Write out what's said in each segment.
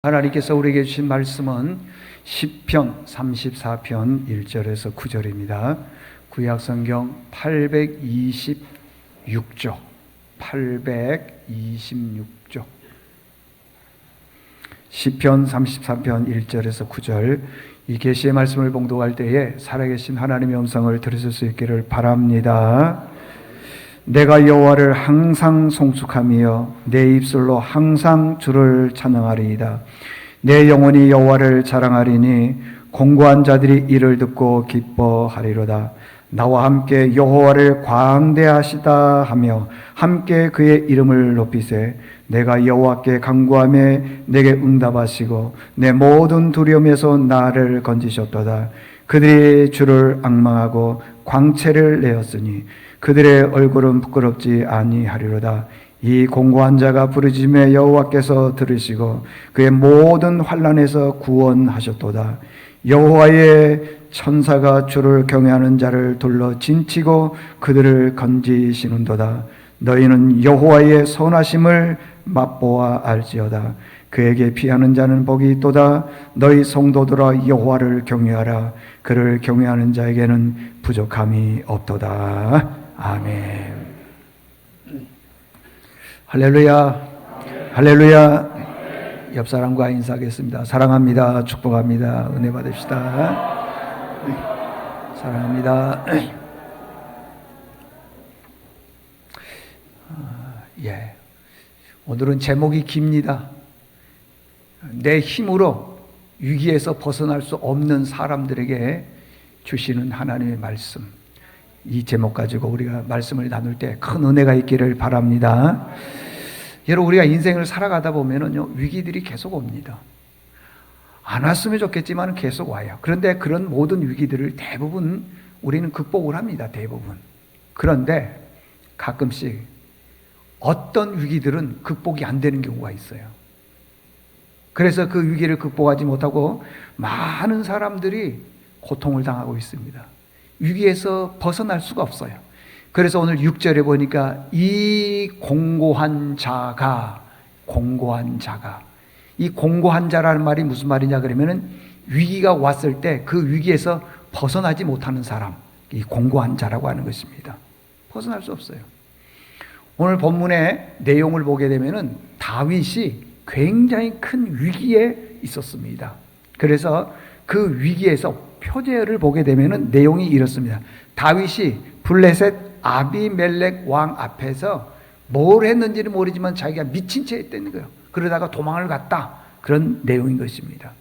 하나님께서 우리에게 주신 말씀은 시편 34편 1절에서 9절입니다. 구약성경 826쪽 시편 34편 1절에서 9절, 이 계시의 말씀을 봉독할 때에 살아계신 하나님의 음성을 들으실 수 있기를 바랍니다. 내가 여호와를 항상 송축하며 내 입술로 항상 주를 찬양하리이다. 내 영혼이 여호와를 자랑하리니 공고한 자들이 이를 듣고 기뻐하리로다. 나와 함께 여호와를 광대하시다 하며 함께 그의 이름을 높이세. 내가 여호와께 간구하며 내게 응답하시고 내 모든 두려움에서 나를 건지셨도다. 그들이 주를 앙망하고 광채를 내었으니 그들의 얼굴은 부끄럽지 아니하리로다. 이 공고한 자가 부르짖음에 여호와께서 들으시고 그의 모든 환난에서 구원하셨도다. 여호와의 천사가 주를 경외하는 자를 둘러 진치고 그들을 건지시는도다. 너희는 여호와의 선하심을 맛보아 알지어다. 그에게 피하는 자는 복이 있도다. 너희 성도들아 여호와를 경외하라. 그를 경외하는 자에게는 부족함이 없도다. 아멘. 할렐루야. 할렐루야. 옆 사람과 인사하겠습니다. 사랑합니다. 축복합니다. 은혜 받읍시다. 사랑합니다. 오늘은 제목이 깁니다. 내 힘으로 위기에서 벗어날 수 없는 사람들에게 주시는 하나님의 말씀. 이 제목 가지고 우리가 말씀을 나눌 때 큰 은혜가 있기를 바랍니다. 여러분, 우리가 인생을 살아가다 보면은요, 위기들이 계속 옵니다. 안 왔으면 좋겠지만 계속 와요. 그런데 그런 모든 위기들을 대부분 우리는 극복을 합니다. 대부분. 그런데 가끔씩 어떤 위기들은 극복이 안 되는 경우가 있어요. 그래서 그 위기를 극복하지 못하고 많은 사람들이 고통을 당하고 있습니다. 위기에서 벗어날 수가 없어요. 그래서 오늘 6절에 보니까 이 공고한 자가, 이 공고한 자라는 말이 무슨 말이냐 그러면은 위기가 왔을 때 그 위기에서 벗어나지 못하는 사람, 이 공고한 자라고 하는 것입니다. 벗어날 수 없어요. 오늘 본문의 내용을 보게 되면은 다윗이 굉장히 큰 위기에 있었습니다. 그래서 그 위기에서 표제를 보게 되면은 내용이 이렇습니다. 다윗이 블레셋 아비멜렉 왕 앞에서 뭘 했는지는 모르지만 자기가 미친 채 했다는 거예요. 그러다가 도망을 갔다. 그런 내용인 것입니다.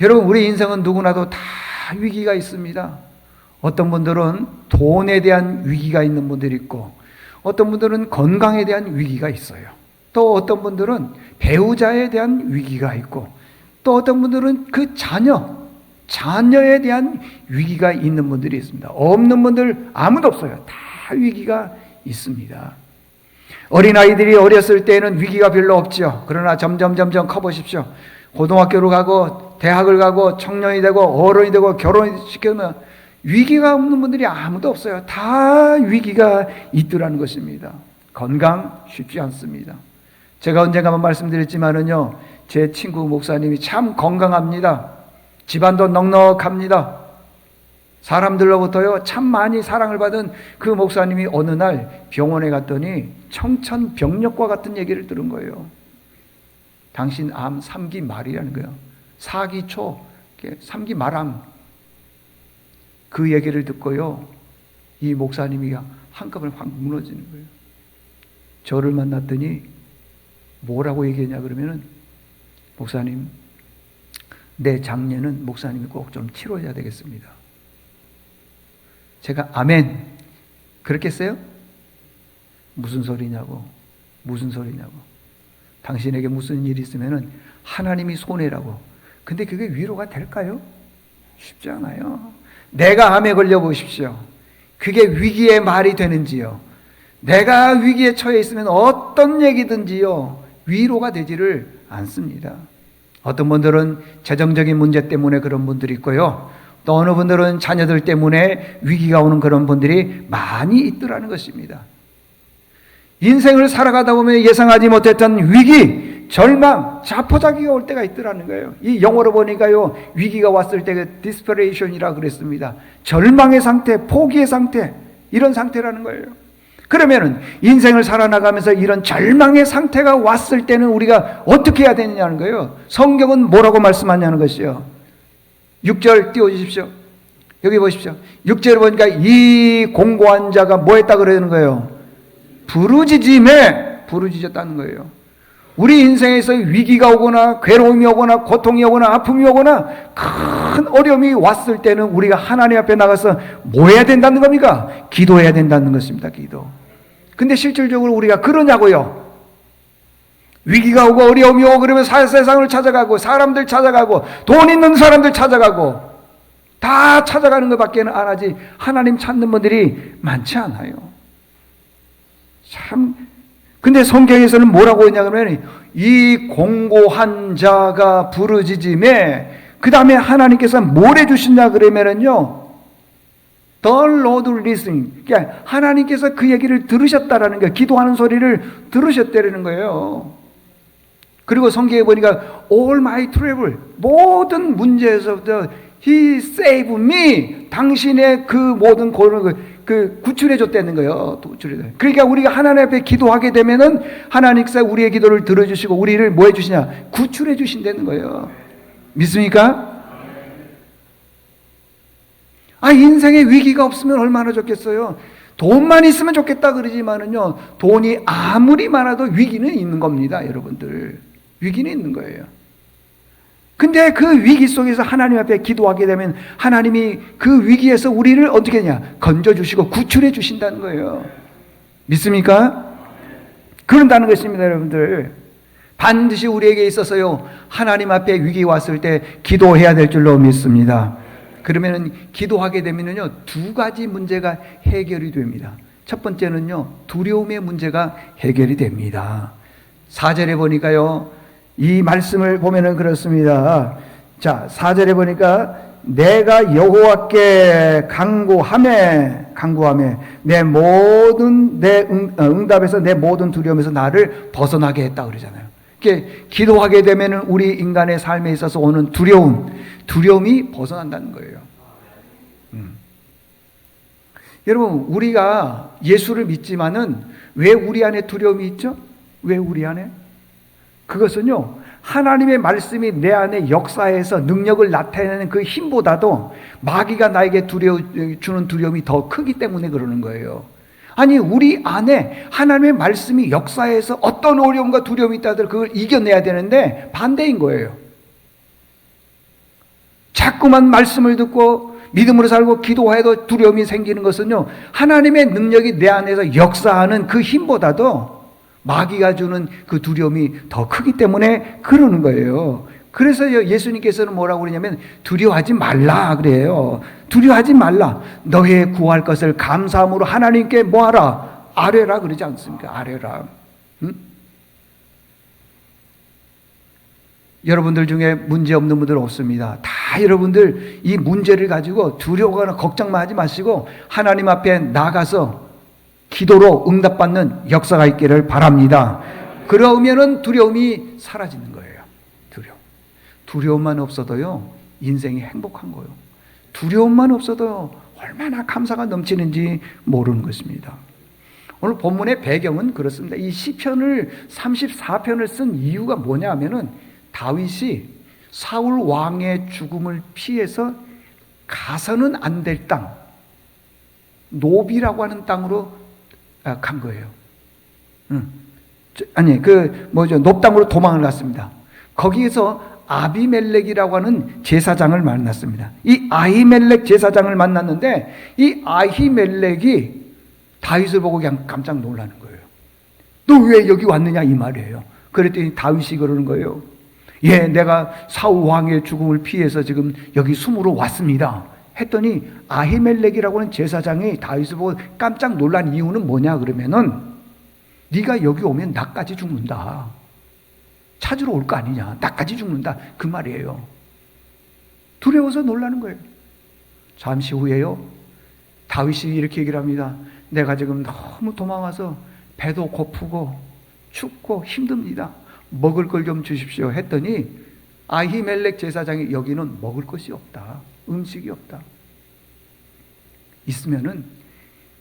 여러분, 우리 인생은 누구나도 다 위기가 있습니다. 어떤 분들은 돈에 대한 위기가 있는 분들이 있고, 어떤 분들은 건강에 대한 위기가 있어요. 또 어떤 분들은 배우자에 대한 위기가 있고, 또 어떤 분들은 그 자녀에 대한 위기가 있는 분들이 있습니다. 없는 분들 아무도 없어요. 다 위기가 있습니다. 어린아이들이 어렸을 때는 위기가 별로 없죠. 그러나 점점 커보십시오. 고등학교를 가고 대학을 가고 청년이 되고 어른이 되고 결혼시키면 위기가 없는 분들이 아무도 없어요. 다 위기가 있더라는 것입니다. 건강 쉽지 않습니다. 제가 언젠가 한번 말씀드렸지만은요, 제 친구 목사님이 참 건강합니다. 집안도 넉넉합니다. 사람들로부터요 참 많이 사랑을 받은 그 목사님이 어느 날 병원에 갔더니 청천벽력과 같은 얘기를 들은 거예요. 당신 암 3기 말이라는 거예요. 4기 초 3기 말암. 그 얘기를 듣고요, 이 목사님이 한꺼번에 확 무너지는 거예요. 저를 만났더니 뭐라고 얘기했냐 그러면은, 목사님, 내 장례는 목사님이 꼭 좀 치러야 되겠습니다. 제가 아멘 그렇겠어요? 무슨 소리냐고. 당신에게 무슨 일이 있으면은 하나님이 손해라고. 근데 그게 위로가 될까요? 쉽지 않아요. 내가 암에 걸려 보십시오. 그게 위기의 말이 되는지요. 내가 위기에 처해 있으면 어떤 얘기든지요 위로가 되지를 않습니다. 어떤 분들은 재정적인 문제 때문에 그런 분들이 있고요, 또 어느 분들은 자녀들 때문에 위기가 오는 그런 분들이 많이 있더라는 것입니다. 인생을 살아가다 보면 예상하지 못했던 위기, 절망, 자포자기가 올 때가 있더라는 거예요. 이 영어로 보니까요, 위기가 왔을 때 desperation이라고 그랬습니다. 절망의 상태, 포기의 상태, 이런 상태라는 거예요. 그러면은 인생을 살아나가면서 이런 절망의 상태가 왔을 때는 우리가 어떻게 해야 되느냐는 거예요. 성경은 뭐라고 말씀하냐는 것이요. 6절 띄워주십시오. 여기 보십시오. 6절을 보니까 이 공고한 자가 뭐 했다 그러는 거예요? 부르짖었다는 거예요. 우리 인생에서 위기가 오거나 괴로움이 오거나 고통이 오거나 아픔이 오거나 큰 어려움이 왔을 때는 우리가 하나님 앞에 나가서 뭐 해야 된다는 겁니까? 기도해야 된다는 것입니다. 기도. 근데 실질적으로 우리가 그러냐고요? 위기가 오고 어려움이 오고 그러면 세상을 찾아가고 사람들 찾아가고 돈 있는 사람들 찾아가고 다 찾아가는 것밖에는 안 하지 하나님 찾는 분들이 많지 않아요. 참. 근데 성경에서는 뭐라고 했냐면 이 공고한 자가 부르짖음에 그 다음에 하나님께서 뭘 해주시냐 그러면은요, The Lord listening. 그러니까 하나님께서 그 얘기를 들으셨다라는 거예요. 기도하는 소리를 들으셨다라는 거예요. 그리고 성경에 보니까 All my trouble, 모든 문제에서부터 He saved me. 당신의 그 모든 그 구출해 줬다는 거예요. 그러니까 우리가 하나님 앞에 기도하게 되면은 하나님께서 우리의 기도를 들어주시고 우리를 뭐 해주시냐? 구출해 주신다는 거예요. 믿습니까? 인생에 위기가 없으면 얼마나 좋겠어요. 돈만 있으면 좋겠다 그러지만은요, 돈이 아무리 많아도 위기는 있는 겁니다, 여러분들. 위기는 있는 거예요. 근데 그 위기 속에서 하나님 앞에 기도하게 되면 하나님이 그 위기에서 우리를 어떻게 하냐? 건져주시고 구출해 주신다는 거예요. 믿습니까? 그런다는 것입니다, 여러분들. 반드시 우리에게 있어서요, 하나님 앞에 위기 왔을 때 기도해야 될 줄로 믿습니다. 그러면은 기도하게 되면은요, 두 가지 문제가 해결이 됩니다. 첫 번째는요, 두려움의 문제가 해결이 됩니다. 4절에 보니까요, 이 말씀을 보면은 그렇습니다. 자, 4절에 보니까 내가 여호와께 간구하매 내 모든 응답에서 내 모든 두려움에서 나를 벗어나게 했다 그러잖아요. 이렇게 기도하게 되면은 우리 인간의 삶에 있어서 오는 두려움이 벗어난다는 거예요. 여러분, 우리가 예수를 믿지만은 왜 우리 안에 두려움이 있죠? 왜 우리 안에? 그것은요, 하나님의 말씀이 내 안에 역사해서 능력을 나타내는 그 힘보다도 마귀가 나에게 주는 두려움이 더 크기 때문에 그러는 거예요. 아니, 우리 안에 하나님의 말씀이 역사해서 어떤 어려움과 두려움이 있다들 그걸 이겨내야 되는데 반대인 거예요. 자꾸만 말씀을 듣고 믿음으로 살고 기도해도 두려움이 생기는 것은요, 하나님의 능력이 내 안에서 역사하는 그 힘보다도 마귀가 주는 그 두려움이 더 크기 때문에 그러는 거예요. 그래서 예수님께서는 뭐라고 그러냐면 두려워하지 말라 그래요. 두려워하지 말라. 너의 구할 것을 감사함으로 하나님께 뭐하라? 아뢰라 그러지 않습니까? 아뢰라. 응? 여러분들 중에 문제 없는 분들 없습니다. 다 여러분들 이 문제를 가지고 두려워하거나 걱정만 하지 마시고 하나님 앞에 나가서 기도로 응답받는 역사가 있기를 바랍니다. 그러면은 두려움이 사라지는 거예요. 두려움만 없어도요, 인생이 행복한 거예요. 두려움만 없어도 얼마나 감사가 넘치는지 모르는 것입니다. 오늘 본문의 배경은 그렇습니다. 이 시편을 34편을 쓴 이유가 뭐냐 하면은 다윗이 사울 왕의 죽음을 피해서 가서는 안 될 땅, 노비라고 하는 땅으로 간 거예요. 높땅으로 도망을 갔습니다. 거기에서 아비멜렉이라고 하는 제사장을 만났습니다. 이 아히멜렉 제사장을 만났는데 이 아히멜렉이 다윗을 보고 그냥 깜짝 놀라는 거예요. 너 왜 여기 왔느냐 이 말이에요. 그랬더니 다윗이 그러는 거예요. 예, 내가 사울 왕의 죽음을 피해서 지금 여기 숨으로 왔습니다. 했더니 아히멜렉이라고 하는 제사장이 다윗을 보고 깜짝 놀란 이유는 뭐냐 그러면은 네가 여기 오면 나까지 죽는다. 찾으러 올 거 아니냐. 나까지 죽는다. 그 말이에요. 두려워서 놀라는 거예요. 잠시 후에요, 다윗이 이렇게 얘기를 합니다. 내가 지금 너무 도망와서 배도 고프고 춥고 힘듭니다. 먹을 걸 좀 주십시오 했더니 아히멜렉 제사장이 여기는 먹을 것이 없다. 음식이 없다. 있으면은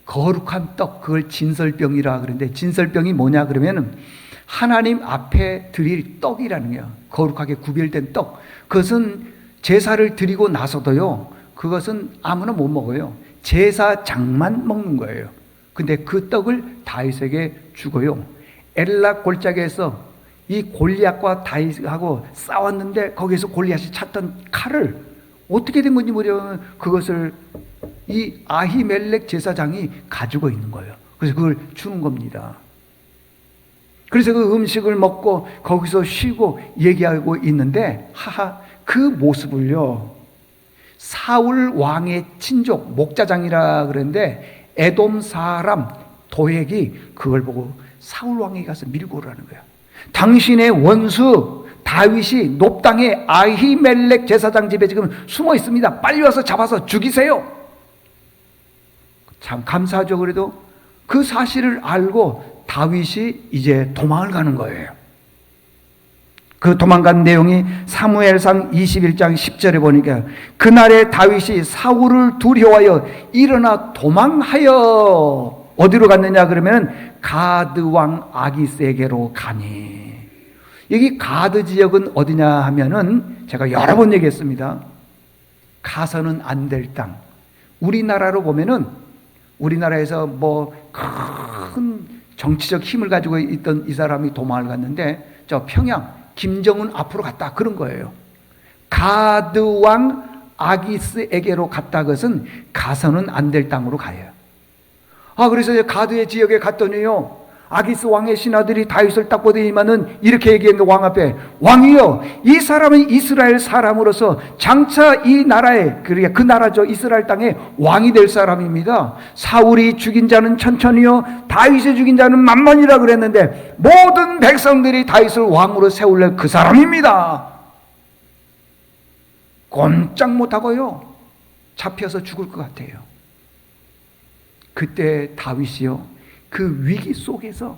거룩한 떡, 그걸 진설병이라 그러는데, 진설병이 뭐냐 그러면은 하나님 앞에 드릴 떡이라는 거예요. 거룩하게 구별된 떡. 그것은 제사를 드리고 나서도요, 그것은 아무나 못 먹어요. 제사장만 먹는 거예요. 근데 그 떡을 다윗에게 주고요, 엘라 골짜기에서 이 골리앗과 다윗하고 싸웠는데 거기에서 골리앗이 찾던 칼을 어떻게 된 건지 모르면 그것을 이 아히멜렉 제사장이 가지고 있는 거예요. 그래서 그걸 주는 겁니다. 그래서 그 음식을 먹고 거기서 쉬고 얘기하고 있는데, 하하, 그 모습을요, 사울 왕의 친족, 목자장이라 그러는데 에돔 사람 도액이 그걸 보고 사울 왕에게 가서 밀고 오라는 거예요. 당신의 원수 다윗이 높당의 아히멜렉 제사장 집에 지금 숨어 있습니다. 빨리 와서 잡아서 죽이세요. 참 감사하죠. 그래도 그 사실을 알고 다윗이 이제 도망을 가는 거예요. 그 도망간 내용이 사무엘상 21장 10절에 보니까, 그날에 다윗이 사울을 두려워하여 일어나 도망하여 어디로 갔느냐 그러면 가드 왕 아기스에게로 가니. 여기 가드 지역은 어디냐 하면은 제가 여러 번 얘기했습니다. 가서는 안 될 땅. 우리나라로 보면은 우리나라에서 뭐 큰 정치적 힘을 가지고 있던 이 사람이 도망을 갔는데 저 평양 김정은 앞으로 갔다 그런 거예요. 가드 왕 아기스에게로 갔다. 그것은 가서는 안 될 땅으로 가요. 그래서 가드의 지역에 갔더니요, 아기스 왕의 신하들이 다윗을 딱 보더니만은 이렇게 얘기한 거, 왕 앞에, 왕이여, 이 사람은 이스라엘 사람으로서 장차 이 나라에, 그러니까 그 나라죠, 이스라엘 땅에 왕이 될 사람입니다. 사울이 죽인 자는 천천히요, 다윗이 죽인 자는 만만이라 그랬는데 모든 백성들이 다윗을 왕으로 세울래 그 사람입니다. 꼼짝 못하고요, 잡혀서 죽을 것 같아요. 그때 다윗이요, 그 위기 속에서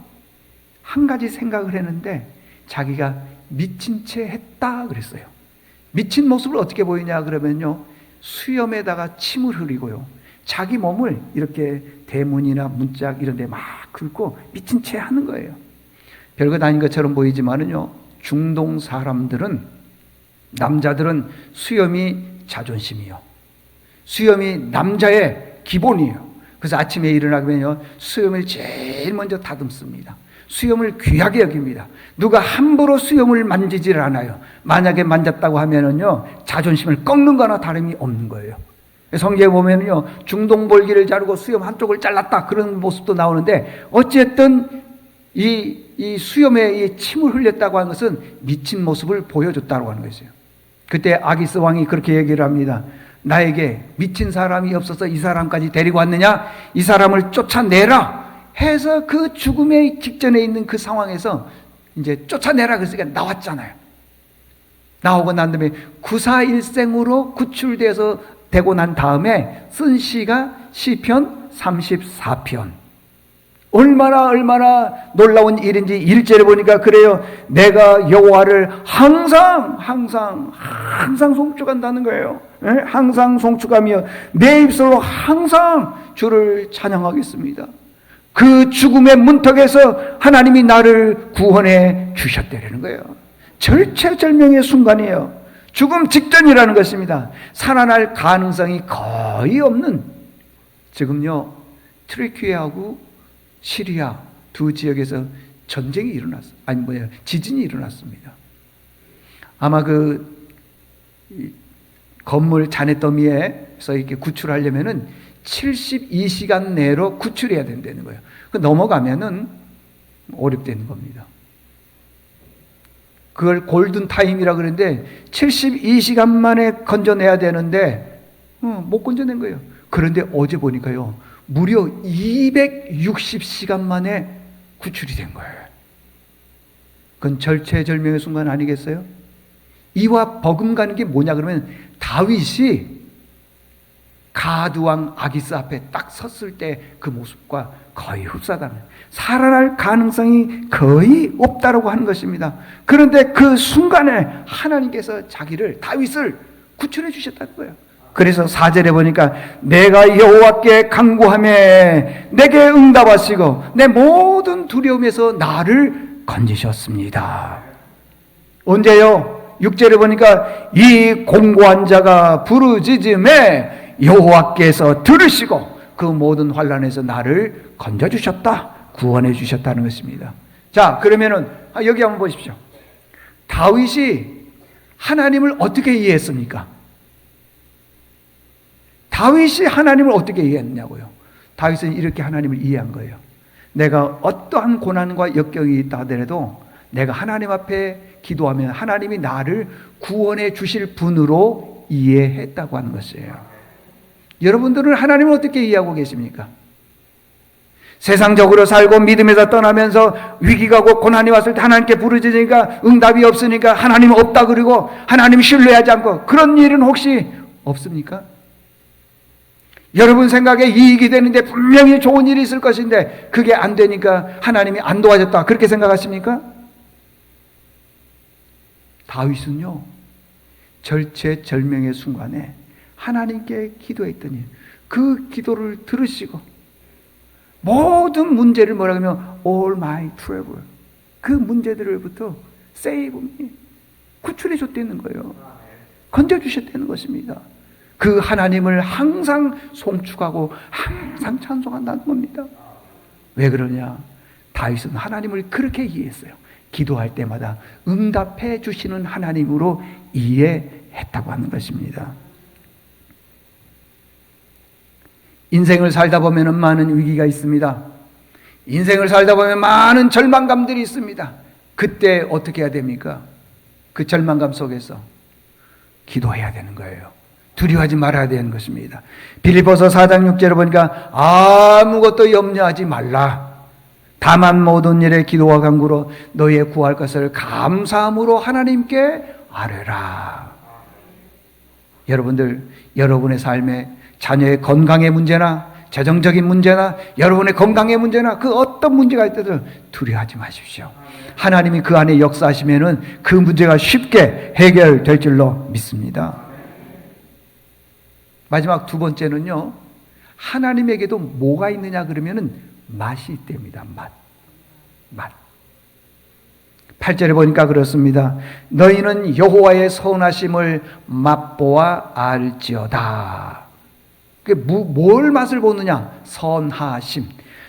한 가지 생각을 했는데, 자기가 미친 채 했다 그랬어요. 미친 모습을 어떻게 보이냐 그러면요, 수염에다가 침을 흘리고요, 자기 몸을 이렇게 대문이나 문짝 이런 데 막 긁고 미친 채 하는 거예요. 별것 아닌 것처럼 보이지만은요, 중동 사람들은, 남자들은 수염이 자존심이요, 수염이 남자의 기본이에요. 그래서 아침에 일어나면요, 수염을 제일 먼저 다듬습니다. 수염을 귀하게 여깁니다. 누가 함부로 수염을 만지질 않아요. 만약에 만졌다고 하면은요, 자존심을 꺾는 거나 다름이 없는 거예요. 성경에 보면은요, 중동볼기를 자르고 수염 한쪽을 잘랐다 그런 모습도 나오는데, 어쨌든 이 수염에 이 침을 흘렸다고 하는 것은 미친 모습을 보여줬다고 하는 것이에요. 그때 아기스 왕이 그렇게 얘기를 합니다. 나에게 미친 사람이 없어서 이 사람까지 데리고 왔느냐? 이 사람을 쫓아내라 해서 그 죽음의 직전에 있는 그 상황에서 이제 쫓아내라 그랬으니까 나왔잖아요. 나오고 난 다음에 구사일생으로 구출돼서 되고 난 다음에 쓴 시가 시편 34편. 얼마나 놀라운 일인지 1절에 보니까 그래요. 내가 여호와를 항상 송축한다는 거예요. 항상 송축하며 내 입술로 항상 주를 찬양하겠습니다. 그 죽음의 문턱에서 하나님이 나를 구원해 주셨다는 거예요. 절체절명의 순간이에요. 죽음 직전이라는 것입니다. 살아날 가능성이 거의 없는, 지금요, 트르키예하고 시리아 두 지역에서 전쟁이 지진이 일어났습니다. 아마 그 건물 잔해더미에서 이렇게 구출하려면은 72시간 내로 구출해야 된다는 거예요. 그 넘어가면은 어렵다는 겁니다. 그걸 골든타임이라 그러는데 72시간 만에 건져내야 되는데 못 건져낸 거예요. 그런데 어제 보니까요, 무려 260시간 만에 구출이 된 거예요. 그건 절체절명의 순간 아니겠어요? 이와 버금가는 게 뭐냐 그러면, 다윗이 가드왕 아기스 앞에 딱 섰을 때 그 모습과 거의 흡사하다는, 살아날 가능성이 거의 없다라고 하는 것입니다. 그런데 그 순간에 하나님께서 자기를, 다윗을 구출해 주셨다는 거예요. 그래서 4절에 보니까 내가 여호와께 간구하매 내게 응답하시고 내 모든 두려움에서 나를 건지셨습니다. 언제요? 6절에 보니까 이 공고한 자가 부르짖음에 여호와께서 들으시고 그 모든 환난에서 나를 건져주셨다, 구원해 주셨다는 것입니다. 자, 그러면은 여기 한번 보십시오. 다윗이 하나님을 어떻게 이해했습니까? 다윗이 하나님을 어떻게 이해했냐고요? 다윗은 이렇게 하나님을 이해한 거예요. 내가 어떠한 고난과 역경이 있다 하더라도 내가 하나님 앞에 기도하면 하나님이 나를 구원해 주실 분으로 이해했다고 하는 것이에요. 여러분들은 하나님을 어떻게 이해하고 계십니까? 세상적으로 살고 믿음에서 떠나면서 위기가 오고 고난이 왔을 때 하나님께 부르짖으니까 응답이 없으니까 하나님 없다 그러고 하나님 신뢰하지 않고, 그런 일은 혹시 없습니까? 여러분 생각에 이익이 되는데 분명히 좋은 일이 있을 것인데 그게 안 되니까 하나님이 안 도와줬다, 그렇게 생각하십니까? 다윗은요, 절체절명의 순간에 하나님께 기도했더니 그 기도를 들으시고 모든 문제를 뭐라 하면 all my trouble, 그 문제들로부터 save me, 구출해 줬다는 거예요. 건져주셨다는 것입니다. 그 하나님을 항상 송축하고 항상 찬송한다는 겁니다. 왜 그러냐? 다윗은 하나님을 그렇게 이해했어요. 기도할 때마다 응답해 주시는 하나님으로 이해했다고 하는 것입니다. 인생을 살다 보면 많은 위기가 있습니다. 인생을 살다 보면 많은 절망감들이 있습니다. 그때 어떻게 해야 됩니까? 그 절망감 속에서 기도해야 되는 거예요. 두려워하지 말아야 되는 것입니다. 빌립보서 4장 6절에 보니까 아무것도 염려하지 말라. 다만 모든 일에 기도와 간구로 너희의 구할 것을 감사함으로 하나님께 아뢰라. 여러분들, 여러분의 삶에 자녀의 건강의 문제나 재정적인 문제나 여러분의 건강의 문제나 그 어떤 문제가 있더라도 두려워하지 마십시오. 하나님이 그 안에 역사하시면은 그 문제가 쉽게 해결될 줄로 믿습니다. 마지막 두 번째는요, 하나님에게도 뭐가 있느냐 그러면은 맛이 있답니다. 맛. 8절에 보니까 그렇습니다. 너희는 여호와의 선하심을 맛보아 알지어다. 뭘 맛을 보느냐? 선하심.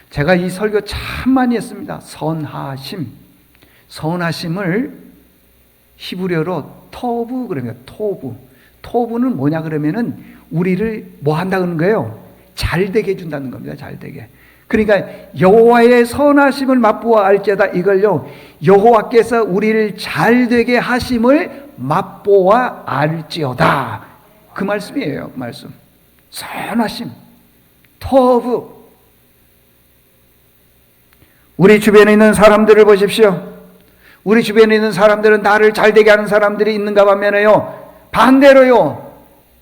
제가 이 설교 참 많이 했습니다. 선하심을 히브리어로 토부 그럽니다. 토부는 뭐냐 그러면은 우리를 뭐 한다는 거예요? 잘되게 해준다는 겁니다. 잘되게. 그러니까 여호와의 선하심을 맛보아 알지어다, 이걸요, 여호와께서 우리를 잘되게 하심을 맛보아 알지어다, 그 말씀이에요. 그 말씀. 선하심, 토부. 우리 주변에 있는 사람들을 보십시오. 우리 주변에 있는 사람들은 나를 잘되게 하는 사람들이 있는가 하면요, 반대로요,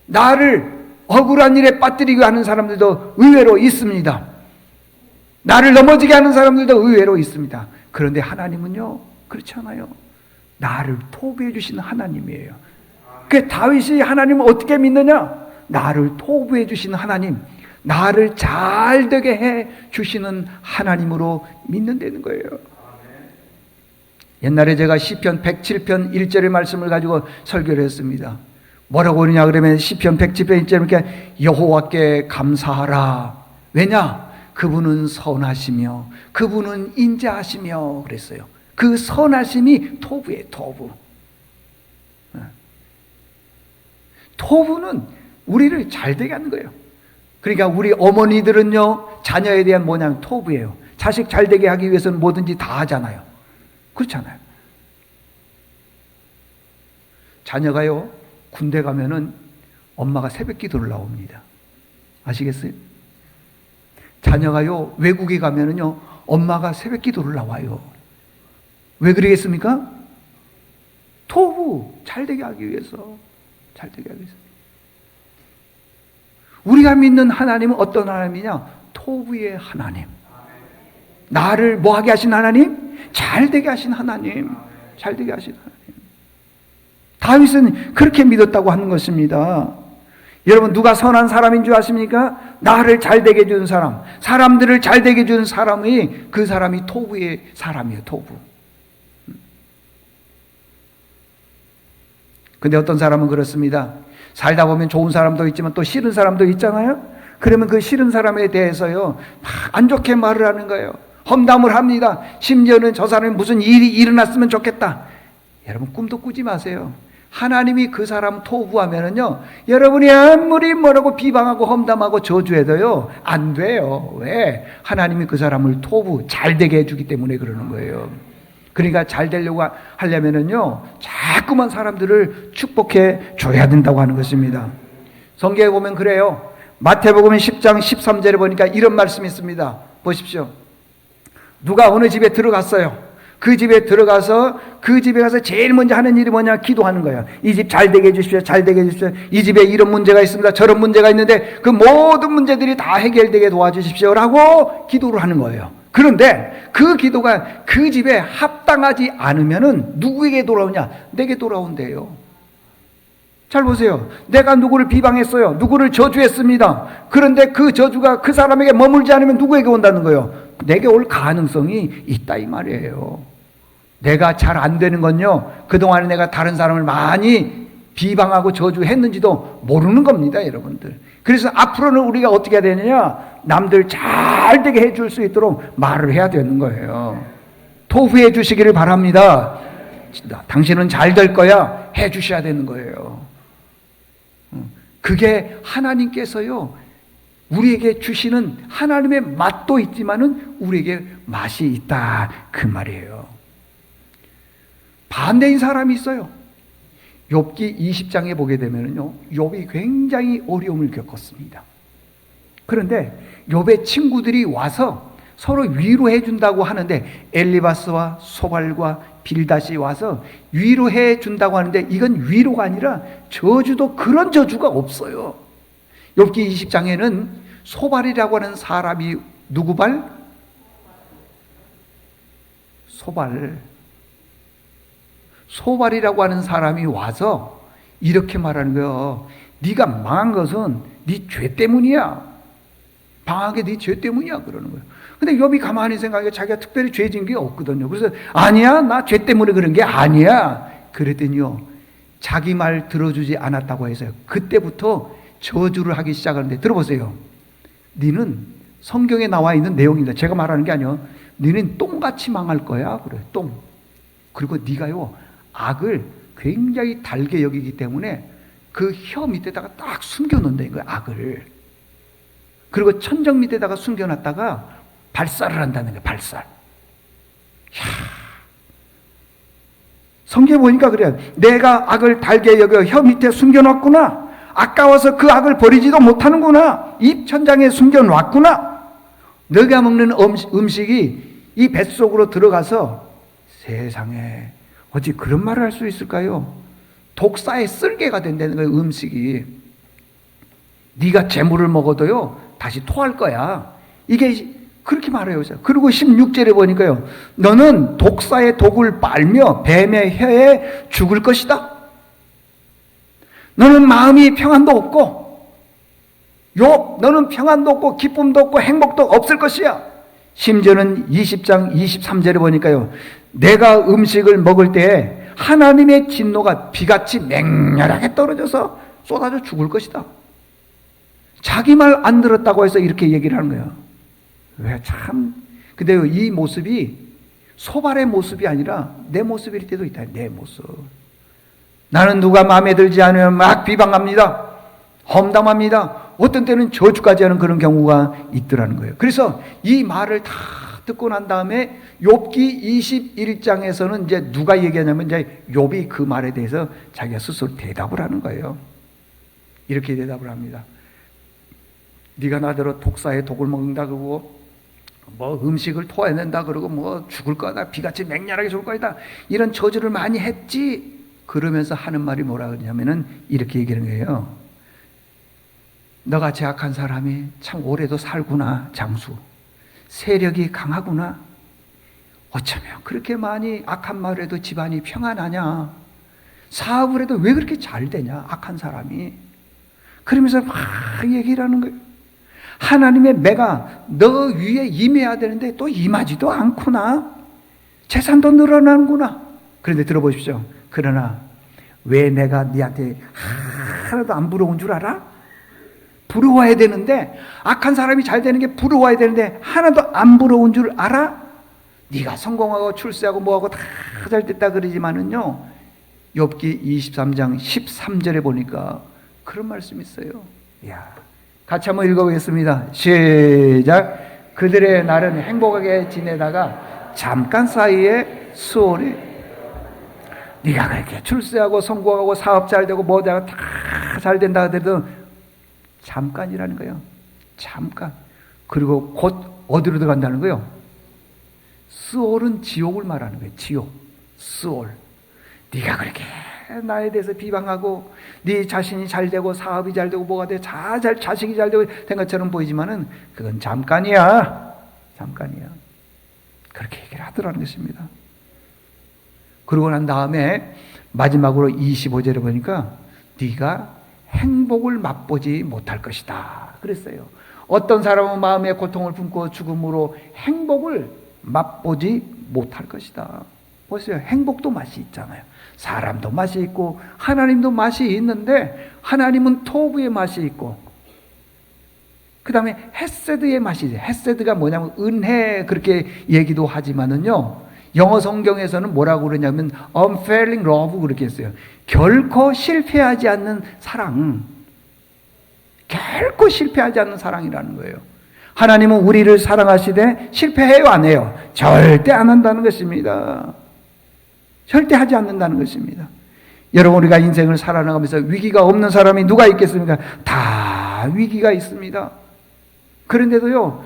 나를 억울한 일에 빠뜨리게 하는 사람들도 의외로 있습니다. 나를 넘어지게 하는 사람들도 의외로 있습니다. 그런데 하나님은요, 그렇지 않아요. 나를 토부해 주시는 하나님이에요. 그 다윗이 하나님을 어떻게 믿느냐? 나를 토부해 주시는 하나님, 나를 잘되게 해 주시는 하나님으로 믿는다는 거예요. 옛날에 제가 시편 107편 1절의 말씀을 가지고 설교를 했습니다. 뭐라고 그러냐 그러면 시편 107편 1절에 이렇게 여호와께 감사하라. 왜냐? 그분은 선하시며 그분은 인자하시며 그랬어요. 그 선하심이 토부예요. 토부는 우리를 잘되게 하는 거예요. 그러니까 우리 어머니들은요, 자녀에 대한 뭐냐면 토부예요. 자식 잘되게 하기 위해서는 뭐든지 다 하잖아요. 그렇잖아요. 자녀가요, 군대 가면은 엄마가 새벽 기도를 나옵니다. 아시겠어요? 자녀가요, 외국에 가면은요, 엄마가 새벽 기도를 나와요. 왜 그러겠습니까? 토부, 잘되게 하기 위해서. 잘되게 하기 위해서. 우리가 믿는 하나님은 어떤 하나님이냐? 토부의 하나님. 나를 뭐하게 하신 하나님? 잘되게 하신 하나님. 잘되게 하신 하나님. 다윗은 그렇게 믿었다고 하는 것입니다. 여러분, 누가 선한 사람인 줄 아십니까? 나를 잘되게 해주는 사람, 사람들을 잘되게 해주는 사람이, 그 사람이 토부의 사람이에요. 토부. 근데 어떤 사람은 그렇습니다. 살다 보면 좋은 사람도 있지만 또 싫은 사람도 있잖아요. 그러면 그 싫은 사람에 대해서요, 막 안 좋게 말을 하는 거예요. 험담을 합니다. 심지어는 저 사람이 무슨 일이 일어났으면 좋겠다. 여러분, 꿈도 꾸지 마세요. 하나님이 그 사람 토부하면은요, 여러분이 아무리 뭐라고 비방하고 험담하고 저주해도요, 안 돼요. 왜? 하나님이 그 사람을 토부, 잘되게 해주기 때문에 그러는 거예요. 그러니까 잘 되려고 하려면은요, 자꾸만 사람들을 축복해 줘야 된다고 하는 것입니다. 성경에 보면 그래요. 마태복음 10장 13절에 보니까 이런 말씀이 있습니다. 보십시오. 누가 어느 집에 들어갔어요. 그 집에 들어가서 그 집에 가서 제일 먼저 하는 일이 뭐냐? 기도하는 거예요. 이 집 잘 되게 해주십시오. 잘 되게 해주십시오. 이 집에 이런 문제가 있습니다. 저런 문제가 있는데 그 모든 문제들이 다 해결되게 도와주십시오. 라고 기도를 하는 거예요. 그런데 그 기도가 그 집에 합당하지 않으면은 누구에게 돌아오냐? 내게 돌아온대요. 잘 보세요. 내가 누구를 비방했어요. 누구를 저주했습니다. 그런데 그 저주가 그 사람에게 머물지 않으면 누구에게 온다는 거예요? 내게 올 가능성이 있다 이 말이에요. 내가 잘 안 되는 건요, 그동안에 내가 다른 사람을 많이 비방하고 저주했는지도 모르는 겁니다, 여러분들. 그래서 앞으로는 우리가 어떻게 해야 되느냐? 남들 잘 되게 해줄 수 있도록 말을 해야 되는 거예요. 토부해 주시기를 바랍니다. 당신은 잘 될 거야. 해 주셔야 되는 거예요. 그게 하나님께서요, 우리에게 주시는 하나님의 맛도 있지만은 우리에게 맛이 있다 그 말이에요. 반대인 사람이 있어요. 욥기 20장에 보게 되면요, 욥이 굉장히 어려움을 겪었습니다. 그런데 욥의 친구들이 와서 서로 위로해 준다고 하는데, 엘리바스와 소발과 빌닷이 와서 위로해 준다고 하는데, 이건 위로가 아니라 저주도, 그런 저주가 없어요. 욥기 20장에는 소발이라고 하는 사람이, 누구 발? 소발이라고 하는 사람이 와서 이렇게 말하는 거예요. 네가 망한 것은 네 죄 때문이야. 망하게 네 죄 때문이야 그러는 거예요. 근데 욥이 가만히 생각해, 자기가 특별히 죄 지은 게 없거든요. 그래서 아니야, 나 죄 때문에 그런 게 아니야. 그랬더니요, 자기 말 들어주지 않았다고 해서요, 그때부터 저주를 하기 시작하는데, 들어보세요. 너는 성경에 나와 있는 내용입니다. 제가 말하는 게 아니에요. 너는 똥같이 망할 거야. 그래, 똥. 그리고 네가요, 악을 굉장히 달게 여기기 때문에 그 혀 밑에다가 딱 숨겨놓는다는 거예요, 악을. 그리고 천정 밑에다가 숨겨놨다가 발살을 한다는 거예요, 발살. 성경에 보니까 그래요. 내가 악을 달게 여겨 혀 밑에 숨겨놨구나. 아까워서 그 악을 버리지도 못하는구나. 입 천장에 숨겨놨구나. 너가 먹는 음식이 이 뱃속으로 들어가서, 세상에 어찌 그런 말을 할 수 있을까요? 독사의 쓸개가 된다는 거예요, 음식이. 네가 재물을 먹어도요, 다시 토할 거야. 이게 그렇게 말해요. 그리고 16절에 보니까요, 너는 독사의 독을 빨며 뱀의 혀에 죽을 것이다. 너는 마음이 평안도 없고, 너는 평안도 없고 기쁨도 없고 행복도 없을 것이야. 심지어는 20장 23절에 보니까요, 내가 음식을 먹을 때에 하나님의 진노가 비같이 맹렬하게 떨어져서 쏟아져 죽을 것이다. 자기 말 안 들었다고 해서 이렇게 얘기를 하는 거예요. 왜 참. 근데 이 모습이 소발의 모습이 아니라 내 모습일 때도 있다. 내 모습. 나는 누가 마음에 들지 않으면 막 비방합니다. 험담합니다. 어떤 때는 저주까지 하는 그런 경우가 있더라는 거예요. 그래서 이 말을 다 듣고 난 다음에 욥기 21장에서는 이제 누가 얘기하냐면, 이제 욥이 그 말에 대해서 자기가 스스로 대답을 하는 거예요. 이렇게 대답을 합니다. 네가 나더러 독사의 독을 먹는다 그러고, 뭐 음식을 토해낸다 그러고, 뭐 죽을 거다, 비같이 맹렬하게 죽을 거다, 이런 저주를 많이 했지. 그러면서 하는 말이 뭐라 그러냐면은 이렇게 얘기하는 거예요. 너같이 악한 사람이 참 오래도 살구나. 장수 세력이 강하구나. 어쩌면 그렇게 많이 악한 말을 해도 집안이 평안하냐. 사업을 해도 왜 그렇게 잘 되냐, 악한 사람이. 그러면서 막 얘기를 하는 거예요. 하나님의 매가 너 위에 임해야 되는데 또 임하지도 않구나. 재산도 늘어나는구나. 그런데 들어보십시오. 그러나 왜 내가 네한테 하나도 안 부러운 줄 알아? 부러워야 되는데, 악한 사람이 잘 되는 게 부러워야 되는데 하나도 안 부러운 줄 알아? 네가 성공하고 출세하고 뭐하고 다 잘 됐다 그러지만은요, 욥기 23장 13절에 보니까 그런 말씀이 있어요. 이야, 같이 한번 읽어보겠습니다. 시작. 그들의 날은 행복하게 지내다가 잠깐 사이에 수월해. 네가 그렇게 출세하고 성공하고 사업 잘 되고 뭐 다 잘 된다 하더라도 잠깐이라는 거예요. 잠깐. 그리고 곧 어디로 들어간다는 거예요? 스올은 지옥을 말하는 거예요. 지옥. 스올. 네가 그렇게 나에 대해서 비방하고 네 자신이 잘 되고 사업이 잘 되고 뭐가 돼 자식이 잘 되고 된 것처럼 보이지만은 그건 잠깐이야. 잠깐이야. 그렇게 얘기를 하더라는 것입니다. 그러고 난 다음에 마지막으로 25절에 보니까 네가 행복을 맛보지 못할 것이다 그랬어요. 어떤 사람은 마음의 고통을 품고 죽음으로 행복을 맛보지 못할 것이다. 보세요. 행복도 맛이 있잖아요. 사람도 맛이 있고 하나님도 맛이 있는데, 하나님은 토부의 맛이 있고 그 다음에 헤세드의 맛이 있어요. 헤세드가 뭐냐면 은혜, 그렇게 얘기도 하지만은요, 영어 성경에서는 뭐라고 그러냐면 unfailing love 그렇게 했어요. 결코 실패하지 않는 사랑. 결코 실패하지 않는 사랑이라는 거예요. 하나님은 우리를 사랑하시되 실패해요, 안 해요? 절대 안 한다는 것입니다. 절대 하지 않는다는 것입니다. 여러분, 우리가 인생을 살아나가면서 위기가 없는 사람이 누가 있겠습니까? 다 위기가 있습니다. 그런데도요,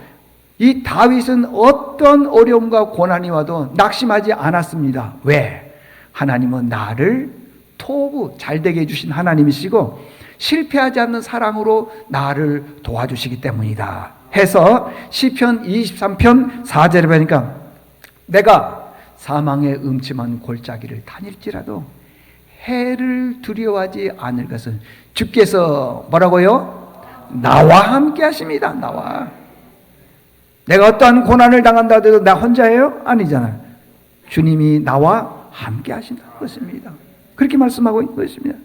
이 다윗은 어떤 어려움과 고난이 와도 낙심하지 않았습니다. 왜? 하나님은 나를 토부, 잘되게 해주신 하나님이시고 실패하지 않는 사랑으로 나를 도와주시기 때문이다 해서 시편 23편 4절에 보니까 내가 사망의 음침한 골짜기를 다닐지라도 해를 두려워하지 않을 것은 주께서 뭐라고요? 나와 함께 하십니다. 나와. 내가 어떠한 고난을 당한다 해도 나 혼자예요? 아니잖아요. 주님이 나와 함께 하신다는 것입니다. 그렇게 말씀하고 있는 것입니다.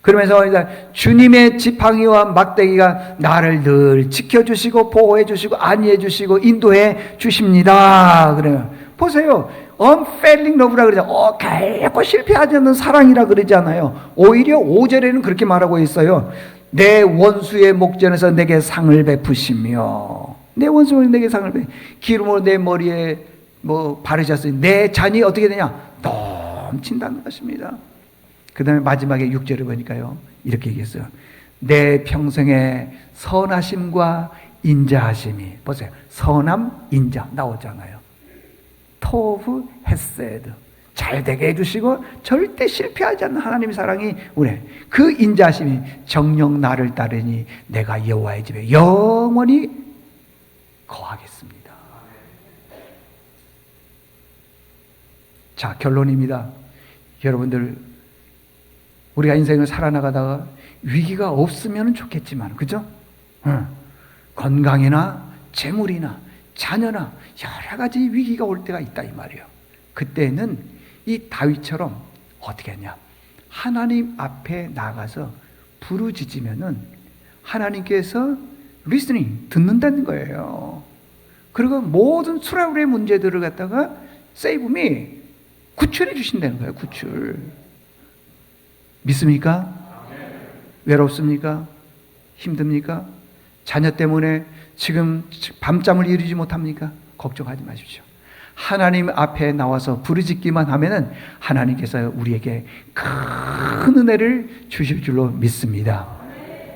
그러면서 주님의 지팡이와 막대기가 나를 늘 지켜주시고 보호해주시고 안위해주시고 인도해 주십니다. 그래요. 보세요. unfailing love라 그러잖아요. 결코 실패하지 않는 사랑이라 그러잖아요. 오히려 5절에는 그렇게 말하고 있어요. 내 원수의 목전에서 내게 상을 베푸시며, 내 원수는 내게 상을 기름으로 내 머리에 바르셨으니 내 잔이 어떻게 되냐? 넘친다는 것입니다. 그 다음에 마지막에 6절을 보니까요, 이렇게 얘기했어요. 내 평생의 선하심과 인자하심이, 보세요. 선함, 인자 나오잖아요. 토브 헤세드, 잘되게 해주시고 절대 실패하지 않는 하나님의 사랑이 우리 그 인자하심이 정녕 나를 따르니 내가 여호와의 집에 영원히 거하겠습니다. 자, 결론입니다. 여러분들, 우리가 인생을 살아나가다가 위기가 없으면 좋겠지만, 그죠? 건강이나 재물이나 자녀나 여러 가지 위기가 올 때가 있다 이 말이에요. 그때는 이 다윗처럼 어떻게 하냐? 하나님 앞에 나가서 부르짖으면은 하나님께서 리스닝, 듣는다는 거예요. 그리고 모든 수라울의 문제들을 갖다가 세이브미, 구출해 주신다는 거예요. 구출. 믿습니까? 외롭습니까? 힘듭니까? 자녀 때문에 지금 밤잠을 이루지 못합니까? 걱정하지 마십시오. 하나님 앞에 나와서 부르짖기만 하면은 하나님께서 우리에게 큰 은혜를 주실 줄로 믿습니다.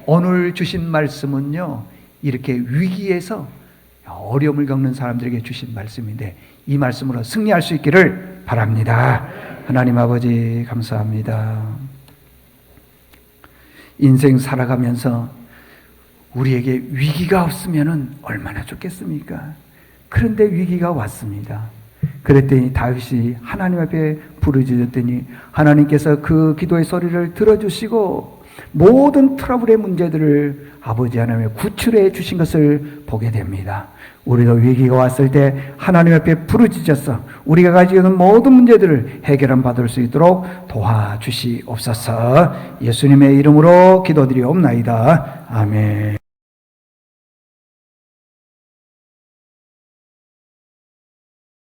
오늘 주신 말씀은요, 이렇게 위기에서 어려움을 겪는 사람들에게 주신 말씀인데, 이 말씀으로 승리할 수 있기를 바랍니다. 하나님 아버지 감사합니다. 인생 살아가면서 우리에게 위기가 없으면 얼마나 좋겠습니까? 그런데 위기가 왔습니다. 그랬더니 다윗이 하나님 앞에 부르짖었더니 하나님께서 그 기도의 소리를 들어주시고 모든 트러블의 문제들을 아버지 하나님의 구출해 주신 것을 보게 됩니다. 우리도 위기가 왔을 때 하나님 앞에 부르짖어서 우리가 가지고 있는 모든 문제들을 해결함 받을 수 있도록 도와주시옵소서. 예수님의 이름으로 기도드리옵나이다. 아멘.